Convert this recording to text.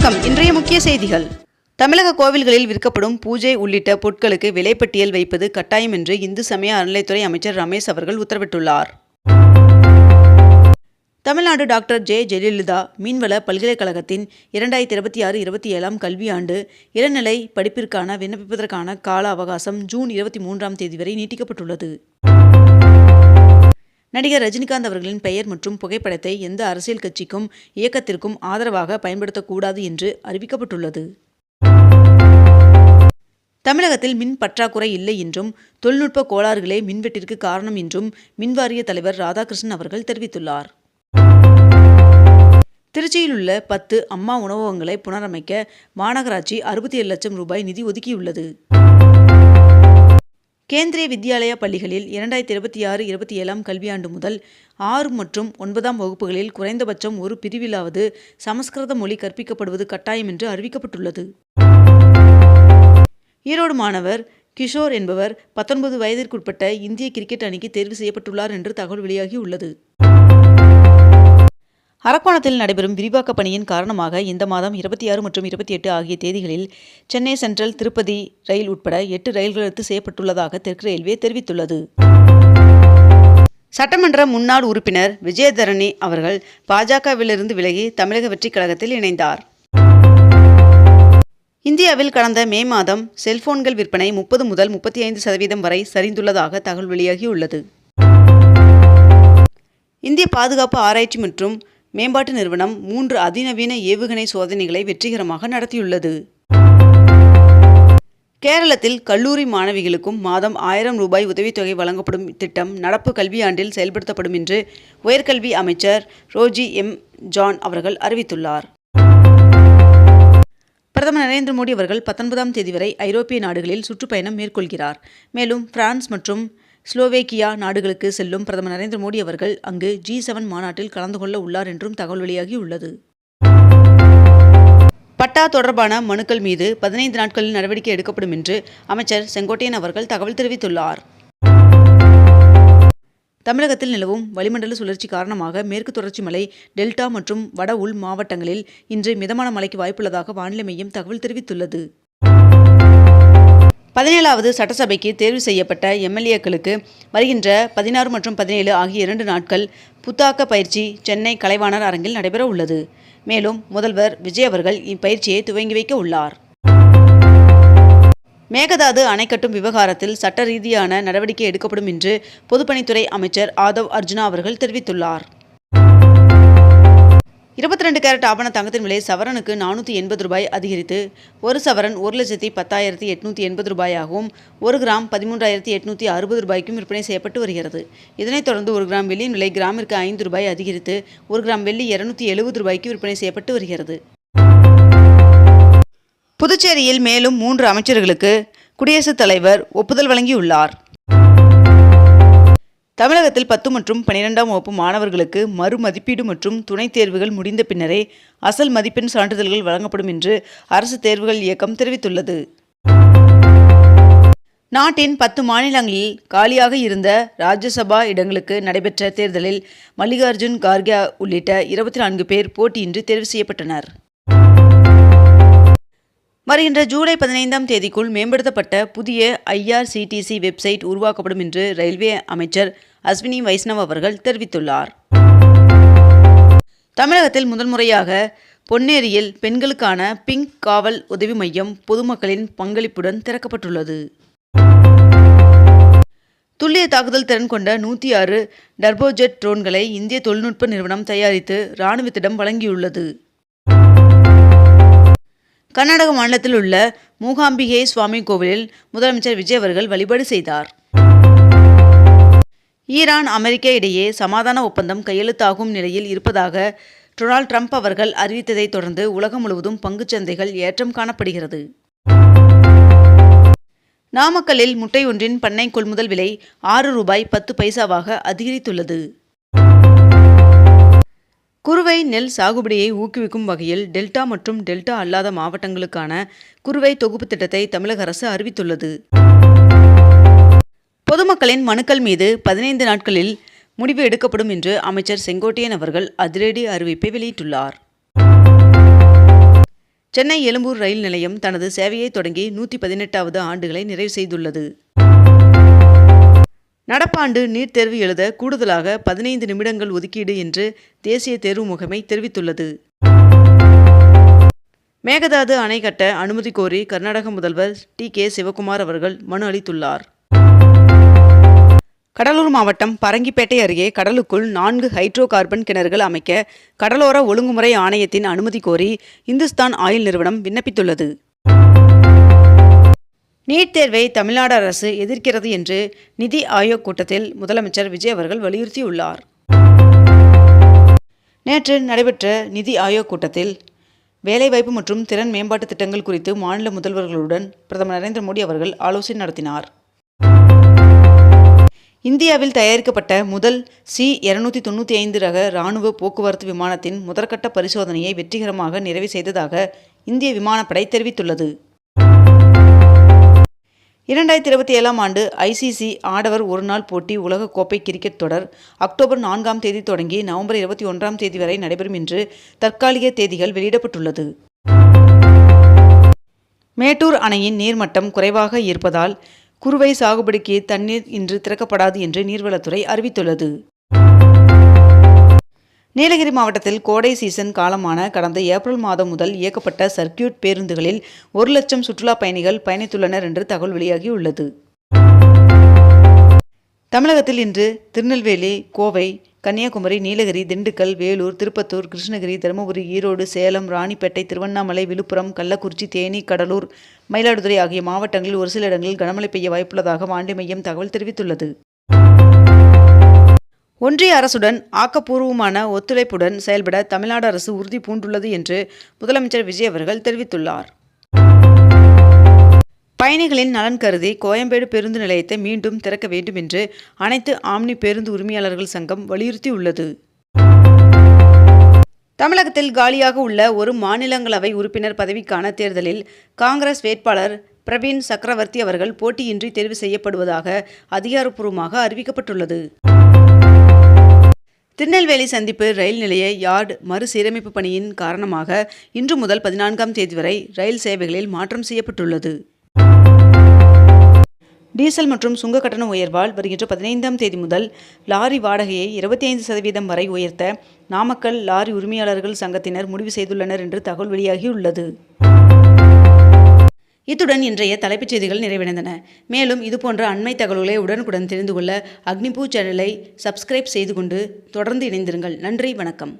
வணக்கம். இன்றைய முக்கிய செய்திகள். தமிழக கோவில்களில் விற்கப்படும் பூஜை உள்ளிட்ட பொருட்களுக்கு விலைப்பட்டியல் வைப்பது கட்டாயம் என்று இந்து சமய அறநிலைத்துறை அமைச்சர் ரமேஷ் அவர்கள் உத்தரவிட்டுள்ளார். தமிழ்நாடு டாக்டர் ஜெ. ஜெயலலிதா மீன்வள பல்கலைக்கழகத்தின் 2026-27 கல்வியாண்டு இளநிலை படிப்பிற்கான விண்ணப்பிப்பதற்கான கால அவகாசம் ஜூன் 23ஆம் தேதி வரை நீட்டிக்கப்பட்டுள்ளது. நடிகர் ரஜினிகாந்த் அவர்களின் பெயர் மற்றும் புகைப்படத்தை எந்த அரசியல் கட்சிக்கும் இயக்கத்திற்கும் ஆதரவாக பயன்படுத்தக்கூடாது என்று அறிவிக்கப்பட்டுள்ளது. தமிழகத்தில் மின் பற்றாக்குறை இல்லை என்றும் தொழில்நுட்ப கோளாறுகளே மின்வெட்டிற்கு காரணம் என்றும் மின்வாரிய தலைவர் ராதாகிருஷ்ணன் அவர்கள் தெரிவித்துள்ளார். திருச்சியில் உள்ள 10 அம்மா உணவகங்களை புனரமைக்க மாநகராட்சி 67 லட்சம் ரூபாய் நிதி ஒதுக்கியுள்ளது. கேந்திரிய வித்யாலயா பள்ளிகளில் 2026-27 கல்வியாண்டு முதல் 6 மற்றும் 9ஆம் வகுப்புகளில் குறைந்தபட்சம் ஒரு பிரிவிலாவது சமஸ்கிருத மொழி கற்பிக்கப்படுவது கட்டாயம் என்று அறிவிக்கப்பட்டுள்ளது. ஈரோடு மாணவர் கிஷோர் என்பவர் 19 வயதிற்குட்பட்ட இந்திய கிரிக்கெட் அணிக்கு தேர்வு செய்யப்பட்டுள்ளார் என்று தகவல் வெளியாகியுள்ளது. அரக்கோணத்தில் நடைபெறும் விரிவாக்க பணியின் காரணமாக இந்த மாதம் 26 மற்றும் 28 ஆகிய தேதிகளில் சென்னை சென்ட்ரல் திருப்பதி ரயில் உட்பட 8 ரயில்கள் ரத்து செய்யப்பட்டுள்ளதாக தெற்கு ரயில்வே தெரிவித்துள்ளது. சட்டமன்ற முன்னாள் உறுப்பினர் விஜயதரணி அவர்கள் பாஜகவிலிருந்து விலகி தமிழக வெற்றிக் கழகத்தில் இணைந்தார். இந்தியாவில் கடந்த மே மாதம் செல்போன்கள் விற்பனை 30 முதல் 35% வரை சரிந்துள்ளதாக தகவல் வெளியாகியுள்ளது. இந்திய பாதுகாப்பு ஆராய்ச்சி மற்றும் மேம்பாட்டு நிறுவனம் 3 அதிநவீன ஏவுகணை சோதனைகளை வெற்றிகரமாக நடத்தியுள்ளது. கேரளத்தில் கல்லூரி மாணவிகளுக்கும் மாதம் 1000 ரூபாய் உதவித்தொகை வழங்கப்படும் திட்டம் நடப்பு கல்வியாண்டில் செயல்படுத்தப்படும் என்று உயர்கல்வி அமைச்சர் ரோஜி எம். ஜான் அவர்கள் அறிவித்துள்ளார். பிரதமர் நரேந்திர மோடி அவர்கள் 19ஆம் தேதி வரை ஐரோப்பிய நாடுகளில் சுற்றுப்பயணம் மேற்கொள்கிறார். மேலும் பிரான்ஸ் மற்றும் ஸ்லோவேக்கியா நாடுகளுக்கு செல்லும் பிரதமர் நரேந்திர மோடி அவர்கள் அங்கு G7 மாநாட்டில் கலந்து கொள்ள உள்ளார் என்றும் தகவல் வெளியாகியுள்ளது. பட்டா தொடர்பான மனுக்கள் மீது 15 நாட்களில் நடவடிக்கை எடுக்கப்படும் என்று அமைச்சர் செங்கோட்டையன் அவர்கள் தகவல் தெரிவித்துள்ளார். தமிழகத்தில் நிலவும் வளிமண்டல சுழற்சி காரணமாக மேற்கு தொடர்ச்சி மலை, டெல்டா மற்றும் வட உள் மாவட்டங்களில் இன்று மிதமான மழைக்கு வாய்ப்புள்ளதாக வானிலை மையம் தகவல் தெரிவித்துள்ளது. 17வது சட்டசபைக்கு தேர்வு செய்யப்பட்ட எம்எல்ஏக்களுக்கு வருகின்ற 16 மற்றும் 17 ஆகிய 2 நாட்கள் புத்தாக்க பயிற்சி சென்னை கலைவாணர் அரங்கில் நடைபெற உள்ளது. மேலும் முதல்வர் விஜய் அவர்கள் இப்பயிற்சியை துவங்கி வைக்க உள்ளார். மேகதாது அணை கட்டும் விவகாரத்தில் சட்ட ரீதியான நடவடிக்கை எடுக்கப்படும் என்று பொதுப்பணித்துறை அமைச்சர் ஆதவ் அர்ஜுனா அவர்கள் தெரிவித்துள்ளார். 22 கேரட் ஆபண தங்கத்தின் விலை சவரனுக்கு 480 ரூபாய் அதிகரித்து 1 சவரன் 1,10,880 ரூபாயாகவும் 1 கிராம் 13,860 ரூபாய்க்கும் விற்பனை செய்யப்பட்டு வருகிறது. இதனைத் தொடர்ந்து 1 கிராம் வெள்ளியின் விலை கிராமிற்கு 5 ரூபாய் அதிகரித்து 1 கிராம் வெள்ளி 270 ரூபாய்க்கு விற்பனை செய்யப்பட்டு வருகிறது. புதுச்சேரியில் மேலும் 3 அமைச்சர்களுக்கு குடியரசுத் தலைவர் ஒப்புதல் வழங்கியுள்ளார். தமிழகத்தில் 10 மற்றும் 12ஆம் வகுப்பு மாணவர்களுக்கு மறு மதிப்பீடு மற்றும் துணைத் தேர்வுகள் முடிந்த பின்னரே அசல் மதிப்பெண் சான்றிதழ்கள் வழங்கப்படும் என்று அரசு தேர்வுகள் இயக்கம் தெரிவித்துள்ளது. நாட்டின் 10 மாநிலங்களில் காலியாக இருந்த ராஜ்யசபா இடங்களுக்கு நடைபெற்ற தேர்தலில் மல்லிகார்ஜுன் கார்கே உள்ளிட்ட 24 பேர் போட்டியின்றி தேர்வு செய்யப்பட்டனர். வருகின்ற ஜூலை 15ஆம் தேதிக்குள் மேம்படுத்தப்பட்ட புதிய IRCTC வெப்சைட் உருவாக்கப்படும் என்று ரயில்வே அமைச்சர் அஸ்வினி வைஷ்ணவ் அவர்கள் தெரிவித்துள்ளார். தமிழகத்தில் முதல் முறையாக பொன்னேரியில் பெண்களுக்கான பிங்க் காவல் உதவி மையம் பொதுமக்களின் பங்களிப்புடன் திறக்கப்பட்டுள்ளது. துல்லிய தாக்குதல் திறன் கொண்ட 106 டர்போஜெட் ட்ரோன்களை இந்திய தொழில்நுட்ப நிறுவனம் தயாரித்து இராணுவத்திடம் வழங்கியுள்ளது. கர்நாடக மாநிலத்தில் உள்ள மூகாம்பிகை சுவாமி கோவிலில் முதலமைச்சர் விஜய் அவர்கள் வழிபாடு செய்தார். ஈரான் அமெரிக்க இடையே சமாதான ஒப்பந்தம் கையெழுத்தாகும் நிலையில் இருப்பதாக டொனால்ட் ட்ரம்ப் அவர்கள் அறிவித்ததை தொடர்ந்து உலகம் முழுவதும் பங்குச்சந்தைகள் ஏற்றம் காணப்படுகிறது. நாமக்கல்லில் முட்டை ஒன்றின் பண்ணை கொள்முதல் விலை 6 ரூபாய் 10 பைசாவாக அதிகரித்துள்ளது. குறுவை நெல் சாகுபடியை ஊக்குவிக்கும் வகையில் டெல்டா மற்றும் டெல்டா அல்லாத மாவட்டங்களுக்கான குறுவை தொகுப்பு திட்டத்தை தமிழக அரசு அறிவித்துள்ளது. பொதுமக்களின் மனுக்கள் மீது 15 நாட்களில் முடிவு எடுக்கப்படும் என்று அமைச்சர் செங்கோட்டையன் அவர்கள் அதிரடி அறிவிப்பை வெளியிட்டுள்ளார். சென்னை எழும்பூர் ரயில் நிலையம் தனது சேவையை தொடங்கி 118வது ஆண்டுகளை நிறைவு செய்துள்ளது. நடப்பாண்டு நீட் தேர்வு எழுத கூடுதலாக 15 நிமிடங்கள் ஒதுக்கீடு என்று தேசிய தேர்வு முகமை தெரிவித்துள்ளது. மேகதாது அணை கட்ட அனுமதி கோரி கர்நாடக முதல்வர் டி.கே. சிவக்குமார் அவர்கள் மனு அளித்துள்ளார். கடலூர் மாவட்டம் பரங்கிப்பேட்டை அருகே கடலுக்குள் 4 ஹைட்ரோ கார்பன் கிணறுகள் அமைக்க கடலோர ஒழுங்குமுறை ஆணையத்தின் அனுமதி கோரி இந்துஸ்தான் ஆயில் நிறுவனம் விண்ணப்பித்துள்ளது. நீட் தேர்வை தமிழ்நாடு அரசு எதிர்க்கிறது என்று நிதி ஆயோக் கூட்டத்தில் முதலமைச்சர் விஜய் அவர்கள் வலியுறுத்தியுள்ளார். நேற்று நடைபெற்ற நிதி ஆயோக் கூட்டத்தில் வேலைவாய்ப்பு மற்றும் திறன் மேம்பாட்டு திட்டங்கள் குறித்து மாநில முதல்வர்களுடன் பிரதமர் நரேந்திர மோடி அவர்கள் ஆலோசனை நடத்தினார். இந்தியாவில் தயாரிக்கப்பட்ட முதல் C-295 ரக இராணுவ போக்குவரத்து விமானத்தின் முதற்கட்ட பரிசோதனையை வெற்றிகரமாக நிறைவு செய்ததாக இந்திய விமானப்படை தெரிவித்துள்ளது. 2027ஆம் ஆண்டு ICC ஆடவர் ஒருநாள் போட்டி உலகக்கோப்பை கிரிக்கெட் தொடர் அக்டோபர் 4ஆம் தேதி தொடங்கி நவம்பர் 21ஆம் தேதி வரை நடைபெறும் என்று தற்காலிக தேதிகள் வெளியிடப்பட்டுள்ளது. மேட்டூர் அணையின் நீர்மட்டம் குறைவாக இருப்பதால் குறுவை சாகுபடிக்கு தண்ணீர் இன்று திறக்கப்படாது என்று நீர்வளத்துறை அறிவித்துள்ளது. நீலகிரி மாவட்டத்தில் கோடை சீசன் காலமான கடந்த ஏப்ரல் மாதம் முதல் இயக்கப்பட்ட சர்க்கியூட் பேருந்துகளில் 1 லட்சம் சுற்றுலா பயணிகள் பயணித்துள்ளனர் என்று தகவல் வெளியாகியுள்ளது. தமிழகத்தில் இன்று திருநெல்வேலி, கோவை, கன்னியாகுமரி, நீலகிரி, திண்டுக்கல், வேலூர், திருப்பத்தூர், கிருஷ்ணகிரி, தருமபுரி, ஈரோடு, சேலம், ராணிப்பேட்டை, திருவண்ணாமலை, விழுப்புரம், கள்ளக்குறிச்சி, தேனி, கடலூர், மயிலாடுதுறை ஆகிய மாவட்டங்களில் ஒரு சில இடங்களில் கனமழை பெய்ய வாய்ப்புள்ளதாக வானிலை மையம் தகவல் தெரிவித்துள்ளது. ஒன்றிய அரசுடன் ஆக்கப்பூர்வமான ஒத்துழைப்புடன் செயல்பட தமிழ்நாடு அரசு உறுதி பூண்டுள்ளது என்று முதலமைச்சர் விஜய் அவர்கள் தெரிவித்துள்ளார். பயணிகளின் நலன் கருதி கோயம்பேடு பேருந்து நிலையத்தை மீண்டும் திறக்க வேண்டும் என்று அனைத்து ஆம்னி பேருந்து உரிமையாளர்கள் சங்கம் வலியுறுத்தியுள்ளது. தமிழகத்தில் காலியாக உள்ள ஒரு மாநிலங்களவை உறுப்பினர் பதவிக்கான தேர்தலில் காங்கிரஸ் வேட்பாளர் பிரவீன் சக்கரவர்த்தி அவர்கள் போட்டியின்றி தேர்வு செய்யப்படுவதாக அதிகாரப்பூர்வமாக அறிவிக்கப்பட்டுள்ளது. திருநெல்வேலி சந்திப்பு ரயில் நிலைய யார்டு மறுசீரமைப்பு பணியின் காரணமாக இன்று முதல் 14ஆம் தேதி வரை ரயில் சேவைகளில் மாற்றம் செய்யப்பட்டுள்ளது. டீசல் மற்றும் சுங்க கட்டண உயர்வால் வருகின்ற 15ஆம் தேதி முதல் லாரி வாடகையை 25% வரை உயர்த்த நாமக்கல் லாரி உரிமையாளர்கள் சங்கத்தினர் முடிவு செய்துள்ளனர் என்று தகவல் வெளியாகியுள்ளது. இத்துடன் இன்றைய தலைப்புச் செய்திகள் நிறைவடைந்தன. மேலும் இதுபோன்ற அண்மை தகவல்களை உடனுக்குடன் தெரிந்து கொள்ள அக்னிபூ சேனலை சப்ஸ்கிரைப் செய்து கொண்டு தொடர்ந்து இணைந்திருங்கள். நன்றி, வணக்கம்.